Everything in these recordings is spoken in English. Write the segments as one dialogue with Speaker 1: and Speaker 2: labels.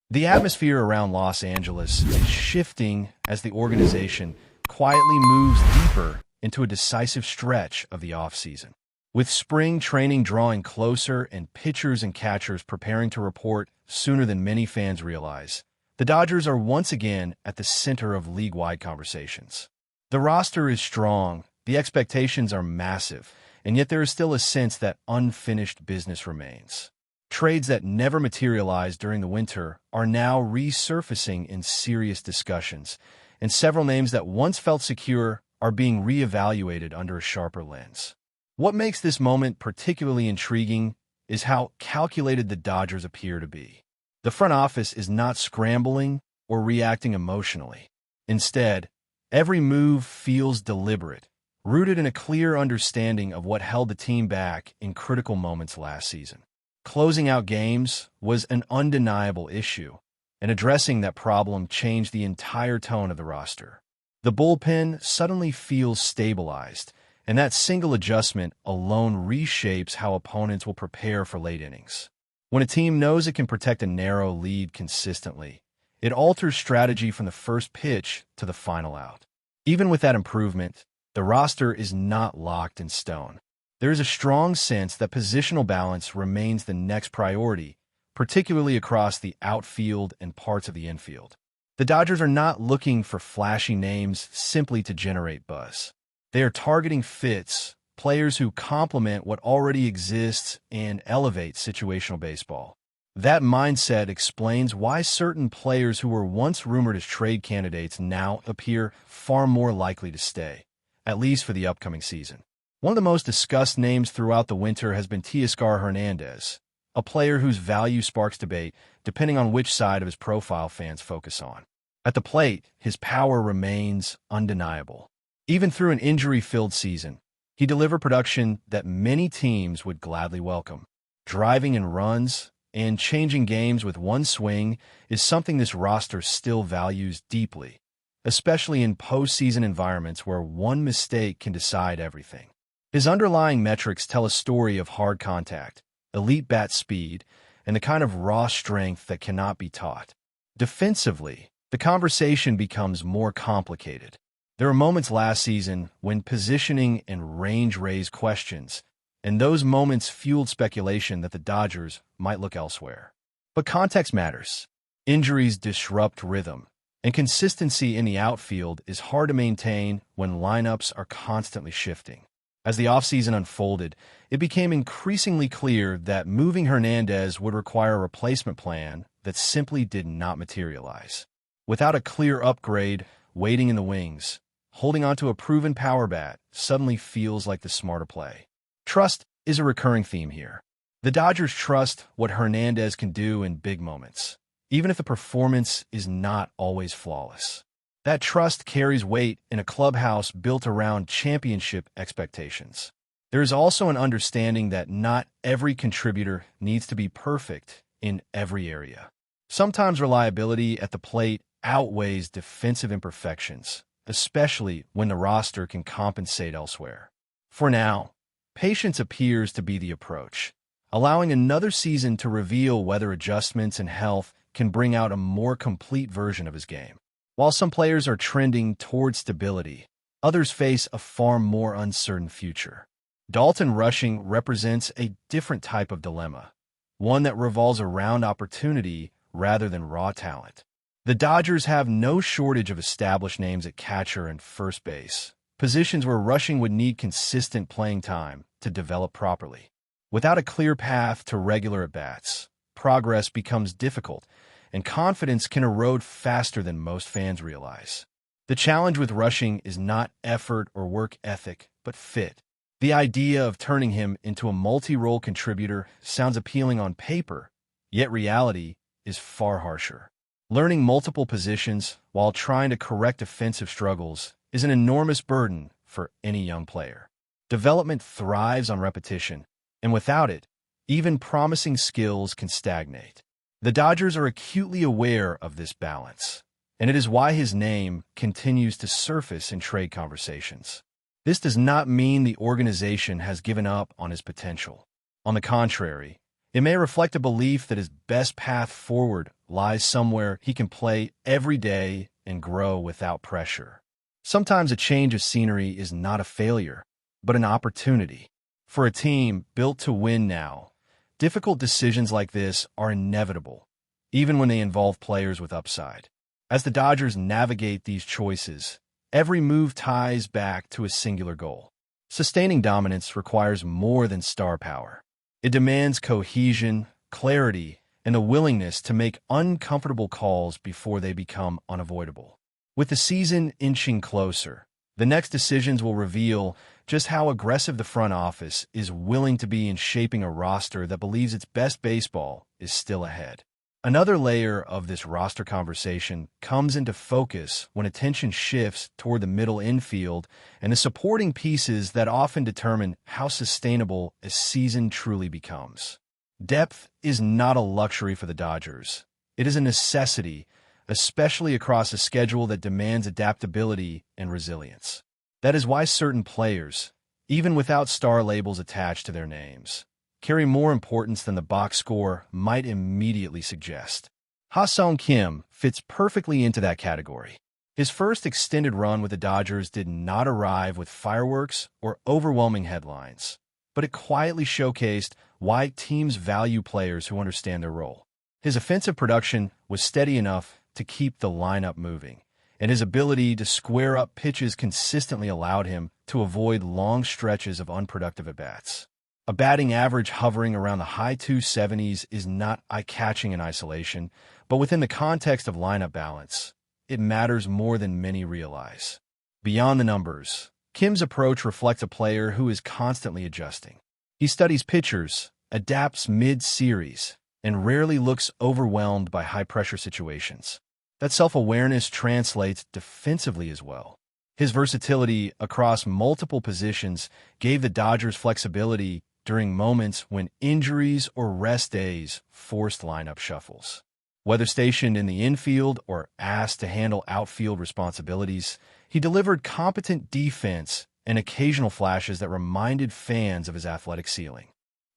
Speaker 1: The atmosphere around Los Angeles is shifting as the organization quietly moves deeper into a decisive stretch of the offseason. With spring training drawing closer and pitchers and catchers preparing to report sooner than many fans realize, the Dodgers are once again at the center of league-wide conversations. The roster is strong, the expectations are massive, and yet there is still a sense that unfinished business remains. Trades that never materialized during the winter are now resurfacing in serious discussions, and several names that once felt secure are being reevaluated under a sharper lens. What makes this moment particularly intriguing is how calculated the Dodgers appear to be. The front office is not scrambling or reacting emotionally. Instead, every move feels deliberate, rooted in a clear understanding of what held the team back in critical moments last season. Closing out games was an undeniable issue, and addressing that problem changed the entire tone of the roster. The bullpen suddenly feels stabilized, and that single adjustment alone reshapes how opponents will prepare for late innings. When a team knows it can protect a narrow lead consistently, it alters strategy from the first pitch to the final out. Even with that improvement, the roster is not locked in stone. There is a strong sense that positional balance remains the next priority, particularly across the outfield and parts of the infield. The Dodgers are not looking for flashy names simply to generate buzz. They are targeting fits, players who complement what already exists and elevate situational baseball. That mindset explains why certain players who were once rumored as trade candidates now appear far more likely to stay, at least for the upcoming season. One of the most discussed names throughout the winter has been Teoscar Hernandez, a player whose value sparks debate depending on which side of his profile fans focus on. At the plate, his power remains undeniable. Even through an injury-filled season, he delivered production that many teams would gladly welcome. Driving in runs and changing games with one swing is something this roster still values deeply, especially in postseason environments where one mistake can decide everything. His underlying metrics tell a story of hard contact, elite bat speed, and the kind of raw strength that cannot be taught. Defensively, the conversation becomes more complicated. There were moments last season when positioning and range raised questions, and those moments fueled speculation that the Dodgers might look elsewhere. But context matters. Injuries disrupt rhythm, and consistency in the outfield is hard to maintain when lineups are constantly shifting. As the offseason unfolded, it became increasingly clear that moving Hernandez would require a replacement plan that simply did not materialize. Without a clear upgrade waiting in the wings, holding onto a proven power bat suddenly feels like the smarter play. Trust is a recurring theme here. The Dodgers trust what Hernandez can do in big moments, even if the performance is not always flawless. That trust carries weight in a clubhouse built around championship expectations. There is also an understanding that not every contributor needs to be perfect in every area. Sometimes reliability at the plate outweighs defensive imperfections, especially when the roster can compensate elsewhere. For now, patience appears to be the approach, allowing another season to reveal whether adjustments and health can bring out a more complete version of his game. While some players are trending toward stability, others face a far more uncertain future. Dalton Rushing represents a different type of dilemma, one that revolves around opportunity rather than raw talent. The Dodgers have no shortage of established names at catcher and first base, positions where Rushing would need consistent playing time to develop properly. Without a clear path to regular at-bats, progress becomes difficult, and confidence can erode faster than most fans realize. The challenge with Rushing is not effort or work ethic, but fit. The idea of turning him into a multi-role contributor sounds appealing on paper, yet reality is far harsher. Learning multiple positions while trying to correct offensive struggles is an enormous burden for any young player. Development thrives on repetition, and without it, even promising skills can stagnate. The Dodgers are acutely aware of this balance, and it is why his name continues to surface in trade conversations. This does not mean the organization has given up on his potential. On the contrary, it may reflect a belief that his best path forward lies somewhere he can play every day and grow without pressure. Sometimes a change of scenery is not a failure, but an opportunity. For a team built to win now, difficult decisions like this are inevitable, even when they involve players with upside. As the Dodgers navigate these choices, every move ties back to a singular goal. Sustaining dominance requires more than star power. It demands cohesion, clarity, and a willingness to make uncomfortable calls before they become unavoidable. With the season inching closer, the next decisions will reveal just how aggressive the front office is willing to be in shaping a roster that believes its best baseball is still ahead. Another layer of this roster conversation comes into focus when attention shifts toward the middle infield and the supporting pieces that often determine how sustainable a season truly becomes. Depth is not a luxury for the Dodgers. It is a necessity, especially across a schedule that demands adaptability and resilience. That is why certain players, even without star labels attached to their names, carry more importance than the box score might immediately suggest. Ha-Seong Kim fits perfectly into that category. His first extended run with the Dodgers did not arrive with fireworks or overwhelming headlines, but it quietly showcased why teams value players who understand their role. His offensive production was steady enough to keep the lineup moving, and his ability to square up pitches consistently allowed him to avoid long stretches of unproductive at-bats. A batting average hovering around the high 270s is not eye-catching in isolation, but within the context of lineup balance, it matters more than many realize. Beyond the numbers, Kim's approach reflects a player who is constantly adjusting. He studies pitchers, adapts mid-series, and rarely looks overwhelmed by high-pressure situations. That self-awareness translates defensively as well. His versatility across multiple positions gave the Dodgers flexibility during moments when injuries or rest days forced lineup shuffles. Whether stationed in the infield or asked to handle outfield responsibilities, he delivered competent defense and occasional flashes that reminded fans of his athletic ceiling.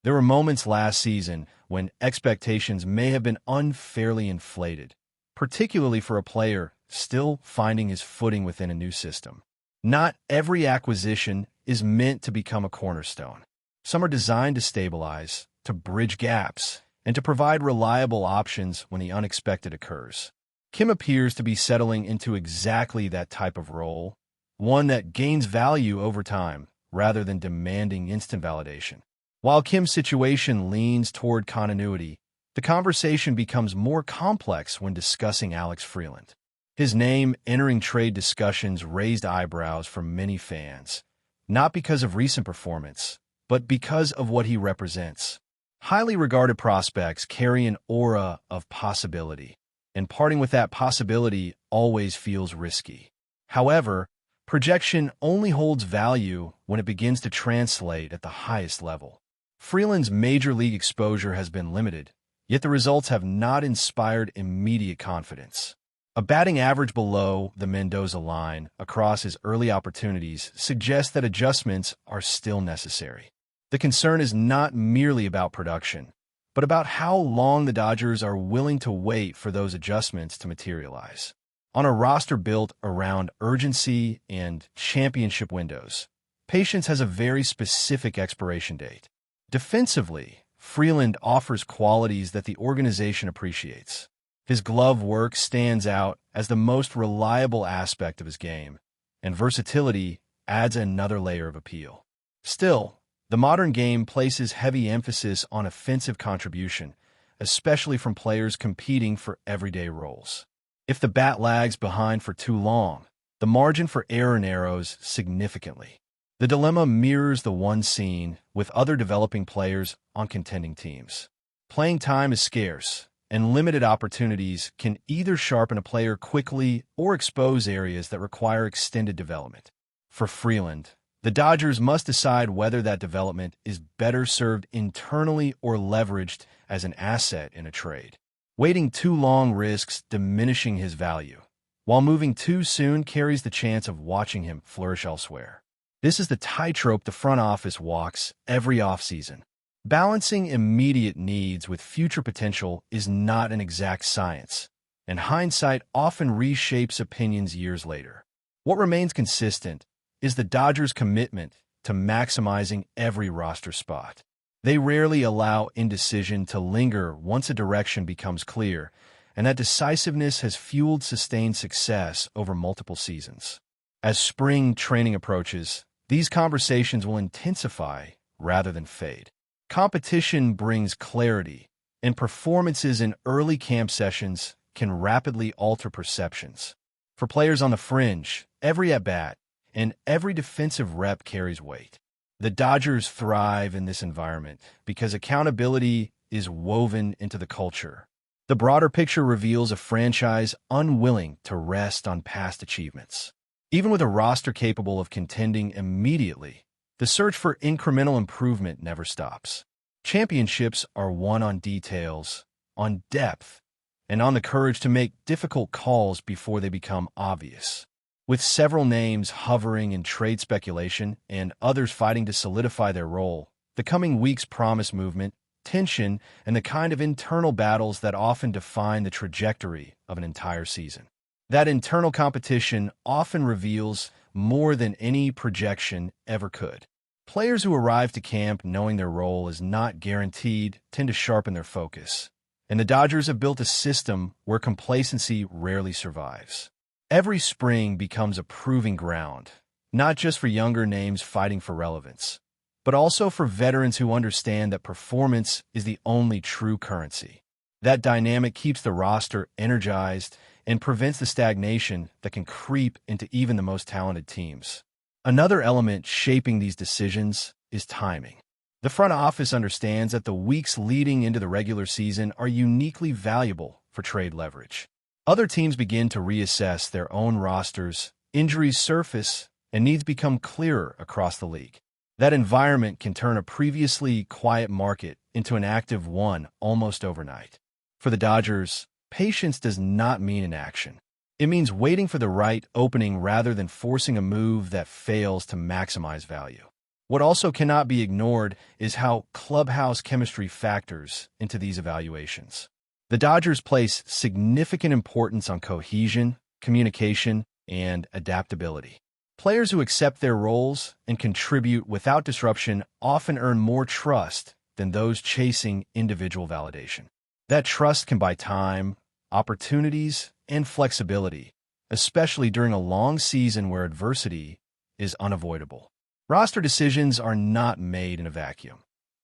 Speaker 1: There were moments last season when expectations may have been unfairly inflated, particularly for a player still finding his footing within a new system. Not every acquisition is meant to become a cornerstone. Some are designed to stabilize, to bridge gaps, and to provide reliable options when the unexpected occurs. Kim appears to be settling into exactly that type of role, one that gains value over time rather than demanding instant validation. While Kim's situation leans toward continuity, the conversation becomes more complex when discussing Alex Freeland. His name entering trade discussions raised eyebrows from many fans, not because of recent performance, but because of what he represents. Highly regarded prospects carry an aura of possibility, and parting with that possibility always feels risky. However, projection only holds value when it begins to translate at the highest level. Freeland's major league exposure has been limited, yet the results have not inspired immediate confidence. A batting average below the Mendoza line across his early opportunities suggests that adjustments are still necessary. The concern is not merely about production, but about how long the Dodgers are willing to wait for those adjustments to materialize. On a roster built around urgency and championship windows, patience has a very specific expiration date. Defensively, Freeland offers qualities that the organization appreciates. His glove work stands out as the most reliable aspect of his game, and versatility adds another layer of appeal. Still, the modern game places heavy emphasis on offensive contribution, especially from players competing for everyday roles. If the bat lags behind for too long, the margin for error narrows significantly. The dilemma mirrors the one seen with other developing players on contending teams. Playing time is scarce, and limited opportunities can either sharpen a player quickly or expose areas that require extended development. For Freeland, the Dodgers must decide whether that development is better served internally or leveraged as an asset in a trade. Waiting too long risks diminishing his value, while moving too soon carries the chance of watching him flourish elsewhere. This is the tightrope the front office walks every offseason, Balancing immediate needs with future potential is not an exact science, and hindsight often reshapes opinions years later. What remains consistent is the Dodgers' commitment to maximizing every roster spot. They rarely allow indecision to linger once a direction becomes clear, and that decisiveness has fueled sustained success over multiple seasons. As spring training approaches, these conversations will intensify rather than fade. Competition brings clarity, and performances in early camp sessions can rapidly alter perceptions. For players on the fringe, every at-bat and every defensive rep carries weight. The Dodgers thrive in this environment because accountability is woven into the culture. The broader picture reveals a franchise unwilling to rest on past achievements. Even with a roster capable of contending immediately, the search for incremental improvement never stops. Championships are won on details, on depth, and on the courage to make difficult calls before they become obvious. With several names hovering in trade speculation and others fighting to solidify their role, the coming weeks promise movement, tension, and the kind of internal battles that often define the trajectory of an entire season. That internal competition often reveals more than any projection ever could. Players who arrive to camp knowing their role is not guaranteed tend to sharpen their focus, and the Dodgers have built a system where complacency rarely survives. Every spring becomes a proving ground, not just for younger names fighting for relevance, but also for veterans who understand that performance is the only true currency. That dynamic keeps the roster energized and prevents the stagnation that can creep into even the most talented teams. Another element shaping these decisions is timing. The front office understands that the weeks leading into the regular season are uniquely valuable for trade leverage. Other teams begin to reassess their own rosters, injuries surface, and needs become clearer across the league. That environment can turn a previously quiet market into an active one almost overnight. For the Dodgers, patience does not mean inaction. It means waiting for the right opening rather than forcing a move that fails to maximize value. What also cannot be ignored is how clubhouse chemistry factors into these evaluations. The Dodgers place significant importance on cohesion, communication, and adaptability. Players who accept their roles and contribute without disruption often earn more trust than those chasing individual validation. That trust can buy time, opportunities, and flexibility, especially during a long season where adversity is unavoidable. Roster decisions are not made in a vacuum.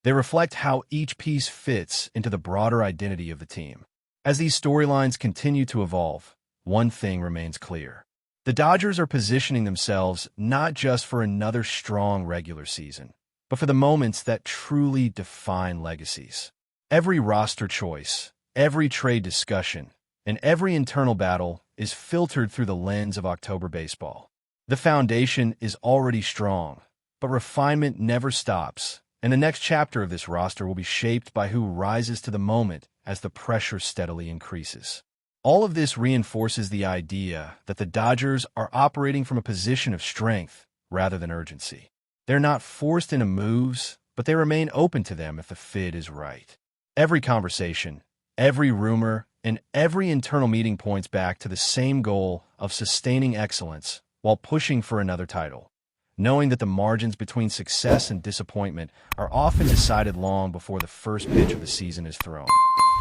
Speaker 1: They reflect how each piece fits into the broader identity of the team. As these storylines continue to evolve, one thing remains clear. The Dodgers are positioning themselves not just for another strong regular season, but for the moments that truly define legacies. Every roster choice, every trade discussion, and every internal battle is filtered through the lens of October baseball. The foundation is already strong, but refinement never stops, and the next chapter of this roster will be shaped by who rises to the moment as the pressure steadily increases. All of this reinforces the idea that the Dodgers are operating from a position of strength rather than urgency. They're not forced into moves, but they remain open to them if the fit is right. Every conversation, every rumor, and every internal meeting points back to the same goal of sustaining excellence while pushing for another title, knowing that the margins between success and disappointment are often decided long before the first pitch of the season is thrown.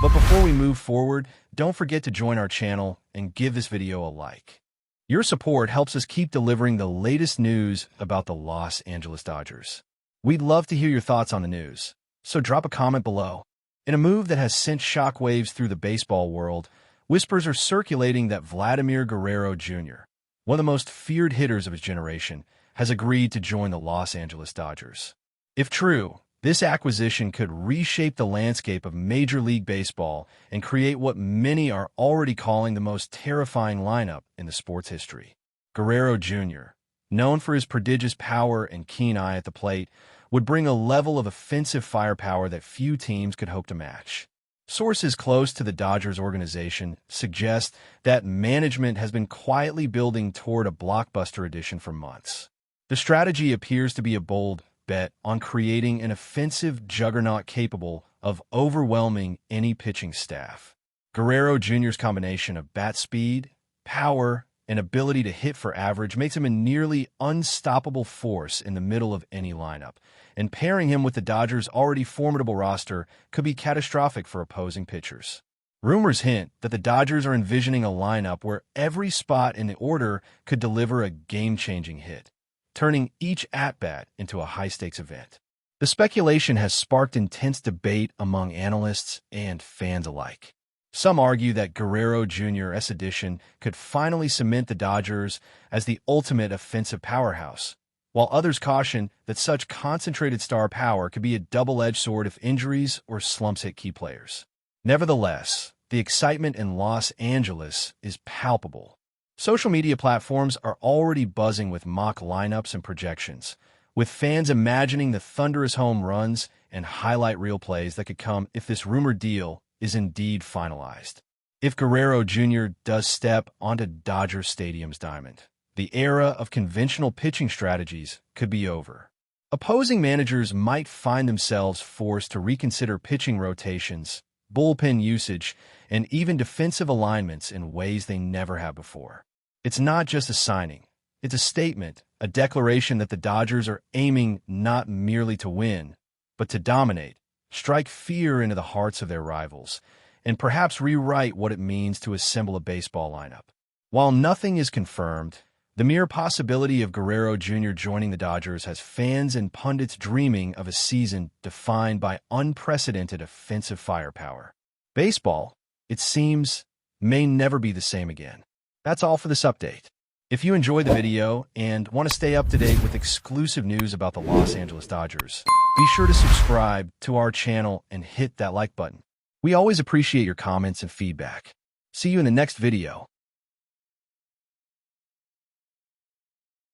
Speaker 1: But before we move forward, don't forget to join our channel and give this video a like. Your support helps us keep delivering the latest news about the Los Angeles Dodgers. We'd love to hear your thoughts on the news, so drop a comment below. In a move that has sent shockwaves through the baseball world, whispers are circulating that VLADIMIR Guerrero Jr., one of the most feared hitters of his generation, has agreed to join the Los Angeles Dodgers. If true, this acquisition could reshape the landscape of Major League Baseball and create what many are already calling the most terrifying lineup in the sport's history. Guerrero Jr., known for his prodigious power and keen eye at the plate, would bring a level of offensive firepower that few teams could hope to match. Sources close to the Dodgers organization suggest that management has been quietly building toward a blockbuster addition for months. The strategy appears to be a bold bet on creating an offensive juggernaut capable of overwhelming any pitching staff. Guerrero Jr.'s combination of bat speed, power, and ability to hit for average makes him a nearly unstoppable force in the middle of any lineup, and pairing him with the Dodgers' already formidable roster could be catastrophic for opposing pitchers. Rumors hint that the Dodgers are envisioning a lineup where every spot in the order could deliver a game-changing hit, turning each at-bat into a high-stakes event. The speculation has sparked intense debate among analysts and fans alike. Some argue that Guerrero Jr.'s addition could finally cement the Dodgers as the ultimate offensive powerhouse, while others caution that such concentrated star power could be a double-edged sword if injuries or slumps hit key players. Nevertheless, the excitement in Los Angeles is palpable. Social media platforms are already buzzing with mock lineups and projections, with fans imagining the thunderous home runs and highlight reel plays that could come if this rumored deal is indeed finalized. If Guerrero Jr. does step onto Dodger Stadium's diamond, the era of conventional pitching strategies could be over. Opposing managers might find themselves forced to reconsider pitching rotations, bullpen usage, and even defensive alignments in ways they never have before. It's not just a signing. It's a statement, a declaration that the Dodgers are aiming not merely to win, but to dominate, strike fear into the hearts of their rivals, and perhaps rewrite what it means to assemble a baseball lineup. While nothing is confirmed, the mere possibility of Guerrero Jr. joining the Dodgers has fans and pundits dreaming of a season defined by unprecedented offensive firepower. Baseball, it seems, may never be the same again. That's all for this update. If you enjoyed the video and want to stay up to date with exclusive news about the Los Angeles Dodgers, be sure to subscribe to our channel and hit that like button. We always appreciate your comments and feedback. See you in the next video.